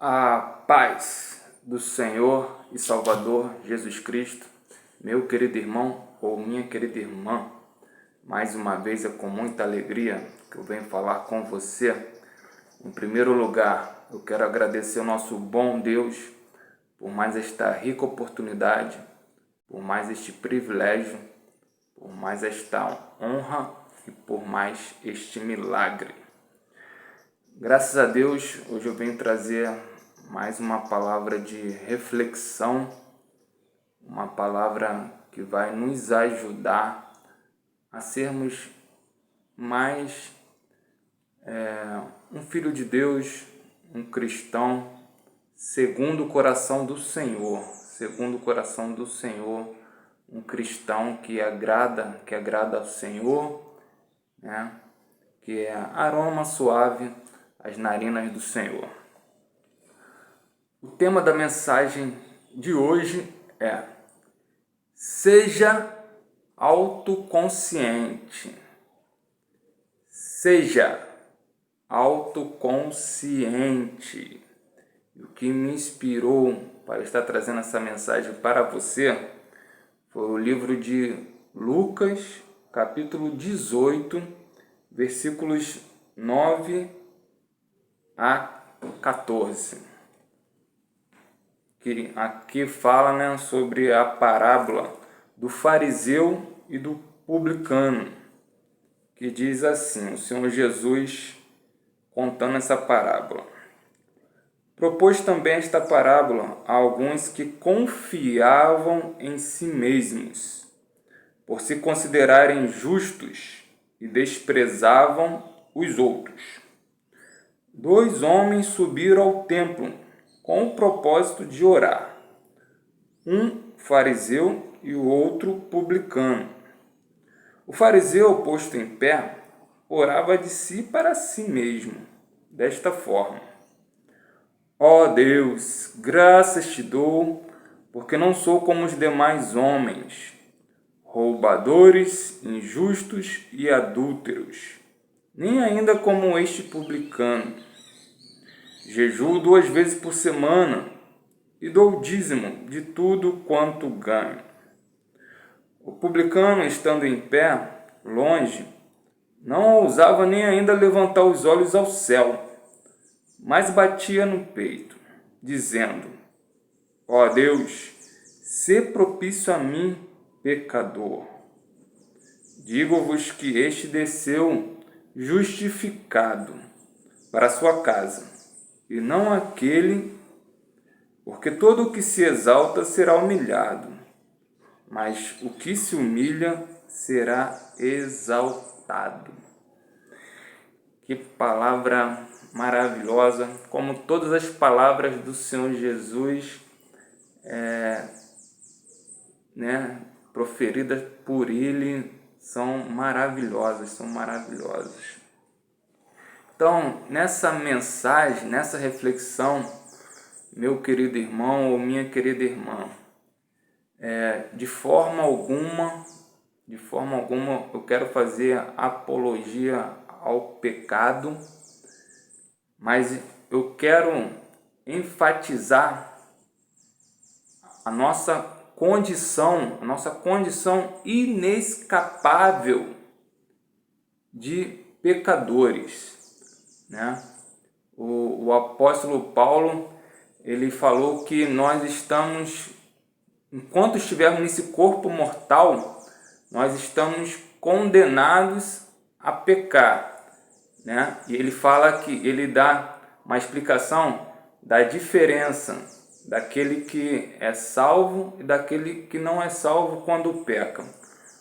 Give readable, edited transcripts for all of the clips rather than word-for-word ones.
A paz do Senhor e Salvador Jesus Cristo, meu querido irmão ou minha querida irmã, mais uma vez é com muita alegria que eu venho falar com você. Em primeiro lugar, eu quero agradecer ao nosso bom Deus por mais esta rica oportunidade, por mais este privilégio, por mais esta honra e por mais este milagre. Graças a Deus, hoje eu venho trazer mais uma palavra de reflexão, uma palavra que vai nos ajudar a sermos mais um filho de Deus, um cristão, segundo o coração do Senhor, um cristão que agrada ao Senhor, né? Que é aroma suave às narinas do Senhor. O tema da mensagem de hoje é: seja autoconsciente. Seja autoconsciente. E o que me inspirou para estar trazendo essa mensagem para você foi o livro de Lucas, capítulo 18, versículos 9 a 14. Que aqui fala, sobre a parábola do fariseu e do publicano, que diz assim, o Senhor Jesus contando essa parábola. Propôs também esta parábola a alguns que confiavam em si mesmos, por se considerarem justos, e desprezavam os outros. 2 homens subiram ao templo com o propósito de orar, um fariseu e o outro publicano. O fariseu, posto em pé, orava de si para si mesmo, desta forma: ó Deus, graças te dou, porque não sou como os demais homens, roubadores, injustos e adúlteros, nem ainda como este publicano. Jejuo 2 vezes por semana e dou o dízimo de tudo quanto ganho. O publicano, estando em pé, longe, não ousava nem ainda levantar os olhos ao céu, mas batia no peito, dizendo: ó Deus, sê propício a mim, pecador. Digo-vos que este desceu justificado para sua casa, e não aquele, porque todo o que se exalta será humilhado, mas o que se humilha será exaltado. Que palavra maravilhosa, como todas as palavras do Senhor Jesus, proferidas por Ele, são maravilhosas, Então, nessa mensagem, nessa reflexão, meu querido irmão ou minha querida irmã, de forma alguma eu quero fazer apologia ao pecado, mas eu quero enfatizar a nossa condição inescapável de pecadores, né? O apóstolo Paulo, ele falou que nós estamos, enquanto estivermos nesse corpo mortal, nós estamos condenados a pecar, né? E ele fala que ele dá uma explicação da diferença daquele que é salvo e daquele que não é salvo quando peca.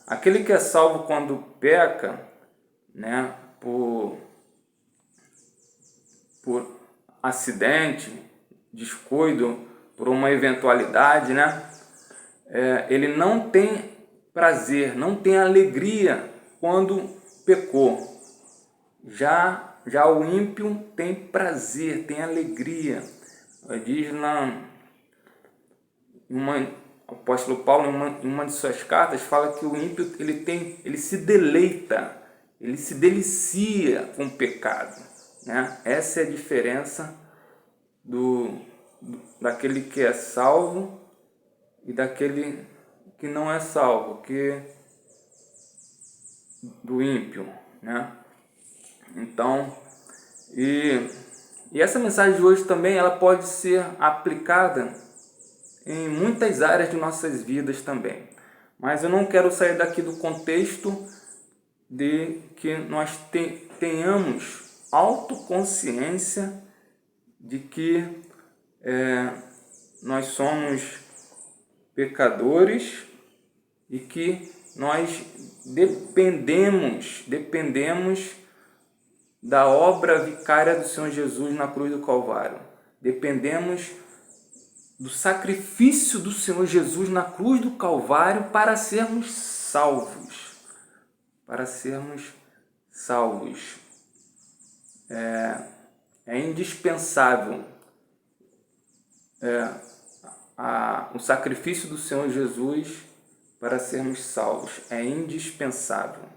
Aquele que é salvo quando peca, né, por acidente, descuido, por uma eventualidade, né, ele não tem prazer, não tem alegria quando pecou. Já o ímpio tem prazer, tem alegria. Diz lá, o apóstolo Paulo, em uma de suas cartas, fala que o ímpio ele se deleita, ele se delicia com o pecado, né? Essa é a diferença daquele que é salvo e daquele que não é salvo, do ímpio, né? Então, e essa mensagem de hoje também ela pode ser aplicada em muitas áreas de nossas vidas também. Mas eu não quero sair daqui do contexto de que nós tenhamos autoconsciência de que nós somos pecadores e que nós dependemos da obra vicária do Senhor Jesus na cruz do Calvário. Dependemos do sacrifício do Senhor Jesus na cruz do Calvário para sermos salvos. Para sermos salvos. É indispensável o sacrifício do Senhor Jesus para sermos salvos. É indispensável.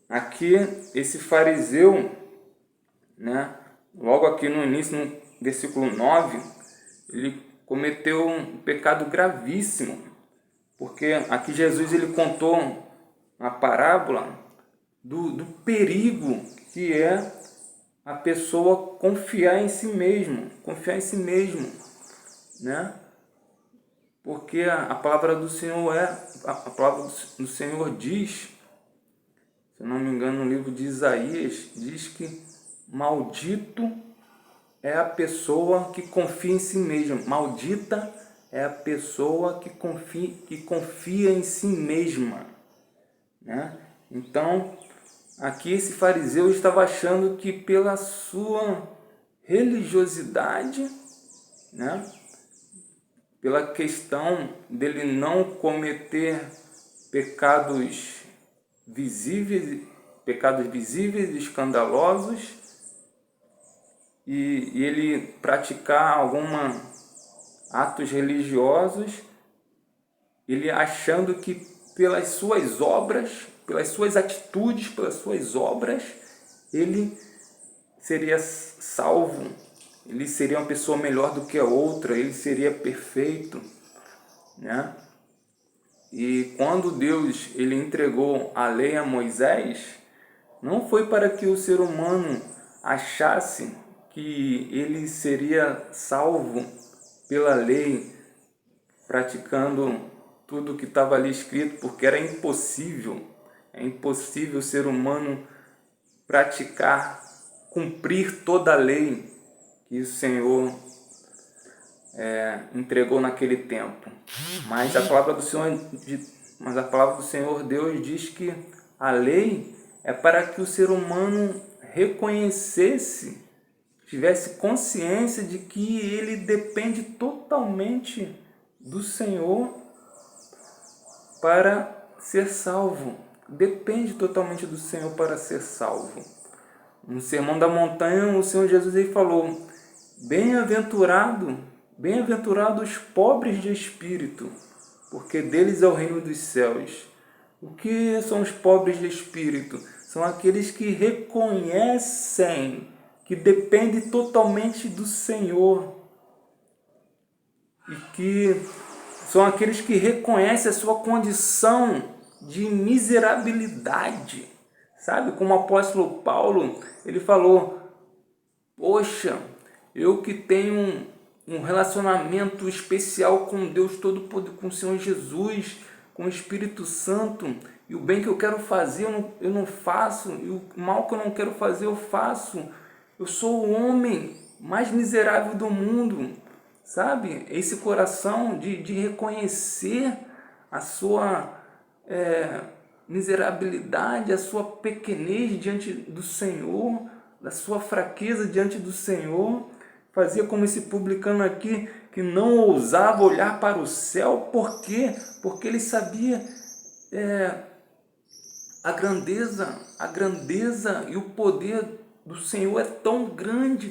Aqui, esse fariseu, né, logo aqui no início, no versículo 9, ele cometeu um pecado gravíssimo, porque aqui Jesus ele contou a parábola do perigo que é a pessoa confiar em si mesmo, né? Porque a palavra do Senhor a palavra do Senhor diz, se eu não me engano, no livro de Isaías, diz que maldito é a pessoa que confia em si mesma. Maldita é a pessoa que confia em si mesma, né? Então, aqui esse fariseu estava achando que pela sua religiosidade, né, pela questão dele não cometer pecados visíveis e escandalosos, e ele praticar alguns atos religiosos, ele achando que pelas suas obras, pelas suas atitudes, pelas suas obras, ele seria salvo, ele seria uma pessoa melhor do que a outra, ele seria perfeito, né? E quando Deus ele entregou a lei a Moisés, não foi para que o ser humano achasse que ele seria salvo pela lei, praticando tudo que estava ali escrito, porque era impossível. É impossível o ser humano cumprir toda a lei que o Senhor entregou naquele tempo. Mas a palavra do Senhor Deus diz que a lei é para que o ser humano reconhecesse, tivesse consciência de que ele depende totalmente do Senhor para ser salvo. Depende totalmente do Senhor para ser salvo. No Sermão da Montanha, o Senhor Jesus ele falou: bem-aventurados os pobres de espírito, porque deles é o reino dos céus. O que são os pobres de espírito? São aqueles que reconhecem que dependem totalmente do Senhor, e que são aqueles que reconhecem a sua condição de miserabilidade. Sabe, como o apóstolo Paulo, ele falou: poxa, eu que tenho um relacionamento especial com Deus Todo-Poderoso, com o Senhor Jesus, com o Espírito Santo, e o bem que eu quero fazer eu não faço, e o mal que eu não quero fazer eu faço. Eu sou o homem mais miserável do mundo, sabe? Esse coração de reconhecer a sua miserabilidade, a sua pequenez diante do Senhor, da sua fraqueza diante do Senhor. Fazia como esse publicano aqui, que não ousava olhar para o céu. Por quê? Porque ele sabia a grandeza e o poder do Senhor é tão grande,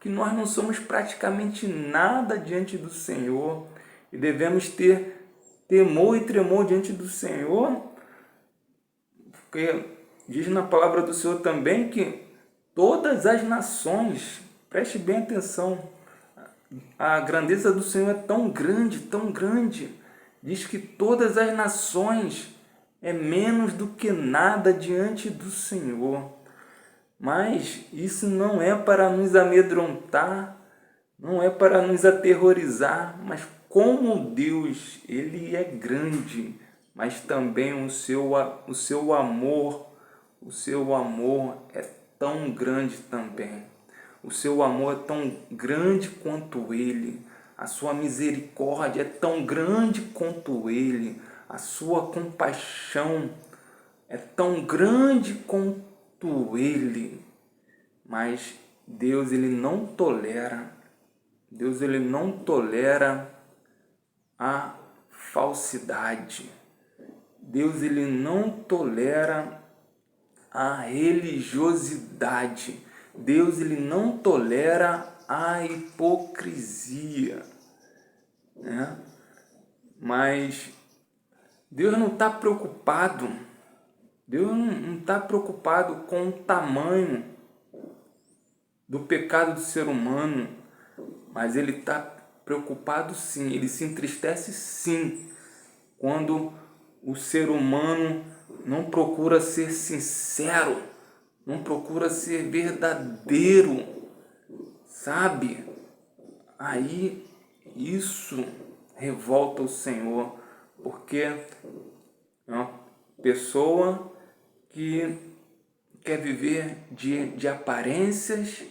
que nós não somos praticamente nada diante do Senhor, e devemos ter temor e tremor diante do Senhor, porque diz na palavra do Senhor também que todas as nações, preste bem atenção, a grandeza do Senhor é tão grande, diz que todas as nações é menos do que nada diante do Senhor. Mas isso não é para nos amedrontar, não é para nos aterrorizar, mas como Deus, Ele é grande, mas também o seu amor é tão grande também. O seu amor é tão grande quanto Ele. A sua misericórdia é tão grande quanto Ele. A sua compaixão é tão grande quanto Ele. Mas Deus, Ele não tolera. Deus, Ele não tolera a falsidade. Deus, Ele não tolera a religiosidade. Deus, Ele não tolera a hipocrisia, né? Mas Deus não está preocupado. Deus não está preocupado com o tamanho do pecado do ser humano, mas Ele está preocupado sim, Ele se entristece sim, quando o ser humano não procura ser sincero, não procura ser verdadeiro, sabe? Aí isso revolta o Senhor, porque é uma pessoa que quer viver de aparências,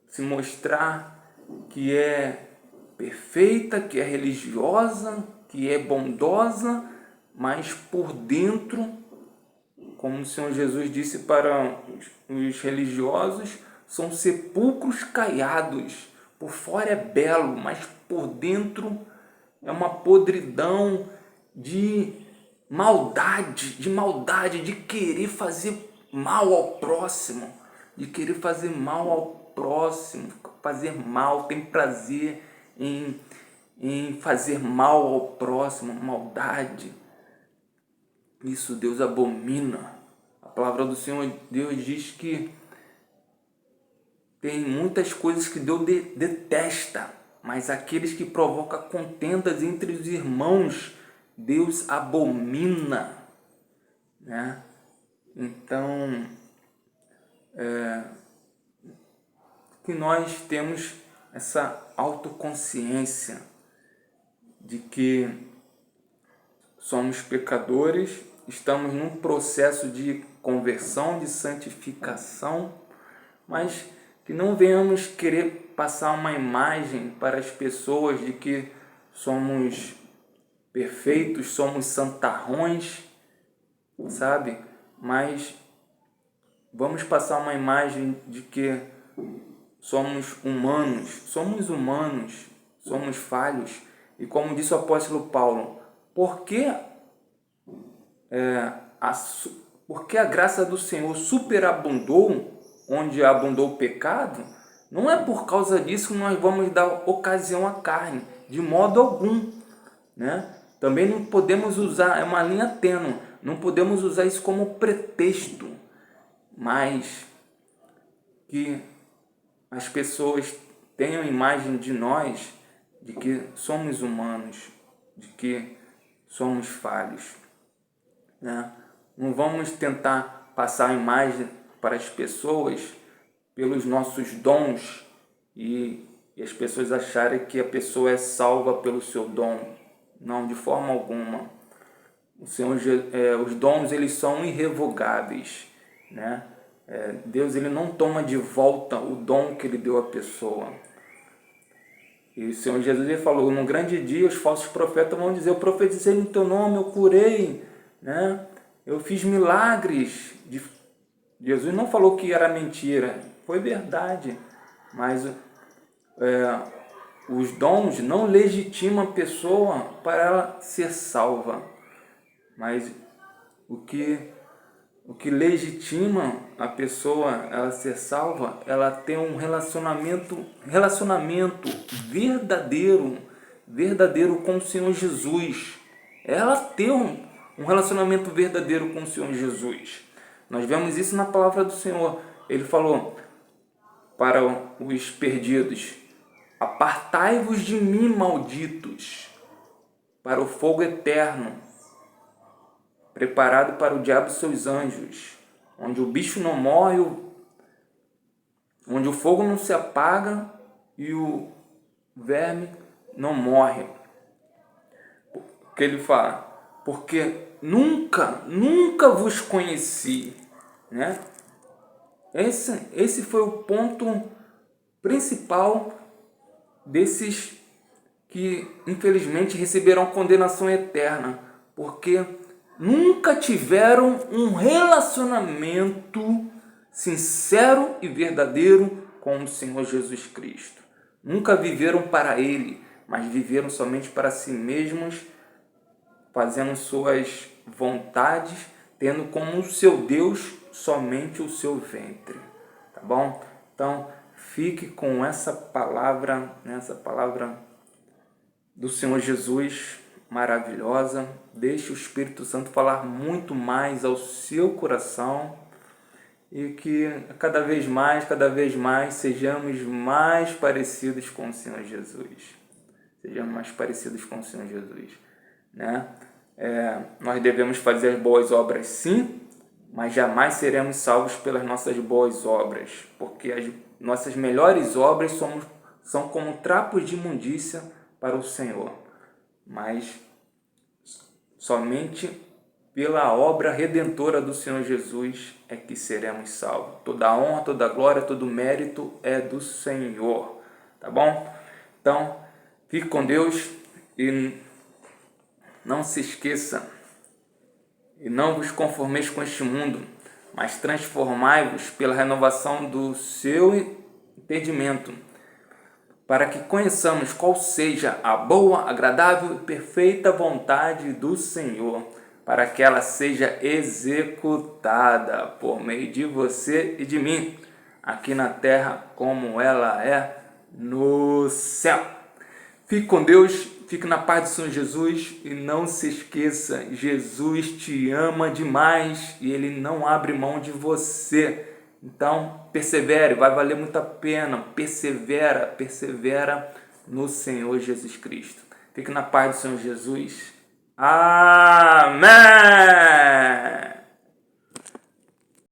se mostrar que é perfeita, que é religiosa, que é bondosa, mas por dentro, como o Senhor Jesus disse para os religiosos, são sepulcros caiados. Por fora é belo, mas por dentro é uma podridão de maldade, de querer fazer mal ao próximo, fazer mal, tem prazer em fazer mal ao próximo, maldade. Isso Deus abomina. A palavra do Senhor Deus diz que tem muitas coisas que Deus detesta, mas aqueles que provocam contendas entre os irmãos, Deus abomina, né? Então, que nós temos essa autoconsciência de que somos pecadores, estamos num processo de conversão, de santificação, mas que não venhamos querer passar uma imagem para as pessoas de que somos perfeitos, somos santarrões, sabe? Mas vamos passar uma imagem de que somos humanos, somos falhos. E como disse o apóstolo Paulo, porque a graça do Senhor superabundou onde abundou o pecado, não é por causa disso que nós vamos dar ocasião à carne, de modo algum, né? Também não podemos usar, é uma linha tênue, não podemos usar isso como pretexto, mas que as pessoas tenham imagem de nós, de que somos humanos, de que somos falhos, né? Não vamos tentar passar a imagem para as pessoas pelos nossos dons e as pessoas acharem que a pessoa é salva pelo seu dom. Não, de forma alguma. O Senhor, os dons, eles são irrevogáveis, né? Deus, ele não toma de volta o dom que ele deu à pessoa. E o Senhor Jesus, ele falou, no grande dia os falsos profetas vão dizer, eu profetizei no teu nome, eu curei, né? Eu fiz milagres. Jesus não falou que era mentira, foi verdade, mas os dons não legitimam a pessoa para ela ser salva, mas o que legitima a pessoa ela ser salva, ela ter um relacionamento verdadeiro com o Senhor Jesus. Ela ter um relacionamento verdadeiro com o Senhor Jesus. Nós vemos isso na palavra do Senhor. Ele falou para os perdidos: apartai-vos de mim, malditos, para o fogo eterno, preparado para o diabo e seus anjos, onde o bicho não morre, onde o fogo não se apaga e o verme não morre. O que ele fala? Porque nunca vos conheci, né? Esse foi o ponto principal desses que infelizmente receberão condenação eterna, porque nunca tiveram um relacionamento sincero e verdadeiro com o Senhor Jesus Cristo. Nunca viveram para Ele, mas viveram somente para si mesmos, fazendo suas vontades, tendo como seu Deus somente o seu ventre. Tá bom? Então, fique com essa palavra, do Senhor Jesus maravilhosa. Deixe o Espírito Santo falar muito mais ao seu coração e que cada vez mais sejamos mais parecidos com o Senhor Jesus. Sejamos mais parecidos com o Senhor Jesus, né? Nós devemos fazer as boas obras, sim, mas jamais seremos salvos pelas nossas boas obras, porque as nossas melhores obras são como trapos de imundícia para o Senhor, mas somente pela obra redentora do Senhor Jesus é que seremos salvos. Toda a honra, toda a glória, todo o mérito é do Senhor, tá bom? Então, fique com Deus e não se esqueça, e não vos conformeis com este mundo, mas transformai-vos pela renovação do seu entendimento, para que conheçamos qual seja a boa, agradável e perfeita vontade do Senhor, para que ela seja executada por meio de você e de mim, aqui na terra como ela é no céu. Fique com Deus, fique na paz do Senhor Jesus e não se esqueça, Jesus te ama demais e Ele não abre mão de você. Então, persevere, vai valer muito a pena, persevera no Senhor Jesus Cristo. Fique na paz do Senhor Jesus. Amém!